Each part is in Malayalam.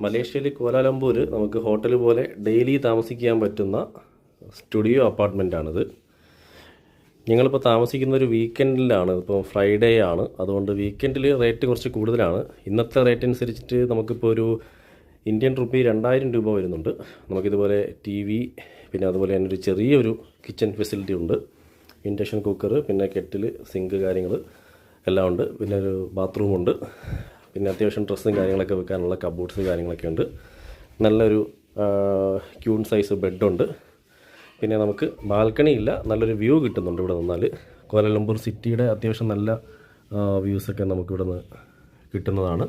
മലേഷ്യയിൽ കോലാലംപൂർ നമുക്ക് ഹോട്ടൽ പോലെ ഡെയിലി താമസിക്കാൻ പറ്റുന്ന സ്റ്റുഡിയോ അപ്പാർട്ട്മെൻറ്റാണിത്. ഞങ്ങളിപ്പോൾ താമസിക്കുന്ന ഒരു വീക്കെൻഡിലാണ്, ഇപ്പോൾ ഫ്രൈഡേ ആണ്. അതുകൊണ്ട് വീക്കെൻഡിൽ റേറ്റ് കുറച്ച് കൂടുതലാണ്. ഇന്നത്തെ റേറ്റ് അനുസരിച്ചിട്ട് നമുക്കിപ്പോൾ ഒരു ഇന്ത്യൻ റുപ്പി 2000 രൂപ വരുന്നുണ്ട്. നമുക്കിതുപോലെ TV, പിന്നെ അതുപോലെ തന്നെ ഒരു ചെറിയൊരു കിച്ചൺ ഫെസിലിറ്റി ഉണ്ട്. ഇൻഡക്ഷൻ കുക്കർ, പിന്നെ കെറ്റിൽ, സിങ്ക് കാര്യങ്ങൾ എല്ലാം ഉണ്ട്. പിന്നെ ഒരു ബാത്റൂമുണ്ട്. പിന്നെ അത്യാവശ്യം ഡ്രസ്സും കാര്യങ്ങളൊക്കെ വെക്കാനുള്ള കബോർഡ്സ് കാര്യങ്ങളൊക്കെ ഉണ്ട്. നല്ലൊരു ക്യൂൺ സൈസ് ബെഡുണ്ട്. പിന്നെ നമുക്ക് ബാൽക്കണി ഇല്ല, നല്ലൊരു വ്യൂ കിട്ടുന്നുണ്ട് ഇവിടെ നിന്നാൽ. കോലാലംപൂർ സിറ്റിയുടെ അത്യാവശ്യം നല്ല വ്യൂസൊക്കെ നമുക്കിവിടെ നിന്ന് കിട്ടുന്നതാണ്.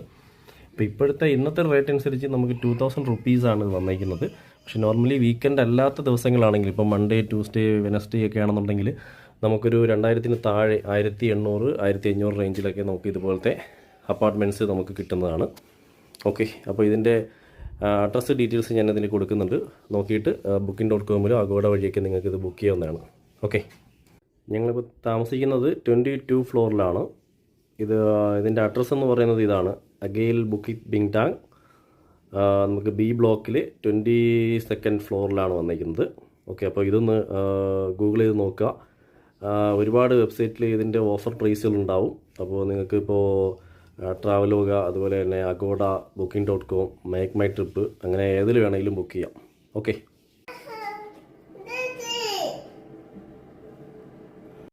ഇപ്പോൾ ഇന്നത്തെ റേറ്റ് അനുസരിച്ച് നമുക്ക് 2000 റുപ്പീസാണ് വന്നിരിക്കുന്നത്. പക്ഷേ നോർമലി വീക്കെൻഡ് അല്ലാത്ത ദിവസങ്ങളാണെങ്കിൽ, ഇപ്പോൾ മൺഡേ, ട്യൂസ്ഡേ, വെനസ്ഡേ ഒക്കെ ആണെന്നുണ്ടെങ്കിൽ നമുക്കൊരു 2000-ന് താഴെ 1800, 1500 റേഞ്ചിലൊക്കെ നമുക്ക് ഇതുപോലത്തെ അപ്പാർട്ട്മെൻറ്റ്സ് നമുക്ക് കിട്ടുന്നതാണ്. ഓക്കെ, അപ്പോൾ ഇതിൻ്റെ അഡ്രസ്സ് ഡീറ്റെയിൽസ് ഞാൻ അതിൽ കൊടുക്കുന്നുണ്ട്. നോക്കിയിട്ട് booking.com അഗോഡ വഴിയൊക്കെ നിങ്ങൾക്ക് ഇത് ബുക്ക് ചെയ്യാവുന്നതാണ്. ഓക്കെ, ഞങ്ങളിപ്പോൾ താമസിക്കുന്നത് 22 ഫ്ലോറിലാണ്. ഇതിൻ്റെ അഡ്രസ്സ് എന്ന് പറയുന്നത് ഇതാണ്, അഗെയിൽ ബുക്കിംഗ് ബിങ്ടാങ്. നമുക്ക് B ബ്ലോക്കിൽ 22nd ഫ്ലോറിലാണ് വന്നിരിക്കുന്നത്. ഓക്കെ, അപ്പോൾ ഇതൊന്ന് ഗൂഗിൾ ചെയ്ത് നോക്കുക. ഒരുപാട് വെബ്സൈറ്റിൽ ഇതിൻ്റെ ഓഫർ പ്രൈസുകളുണ്ടാവും. അപ്പോൾ നിങ്ങൾക്കിപ്പോൾ ട്രാവലോഗ, അതുപോലെ തന്നെ Aguada, booking.com, make my trip, അങ്ങനെ ഏതിൽ വേണമെങ്കിലും ബുക്ക് ചെയ്യാം. ഓക്കെ.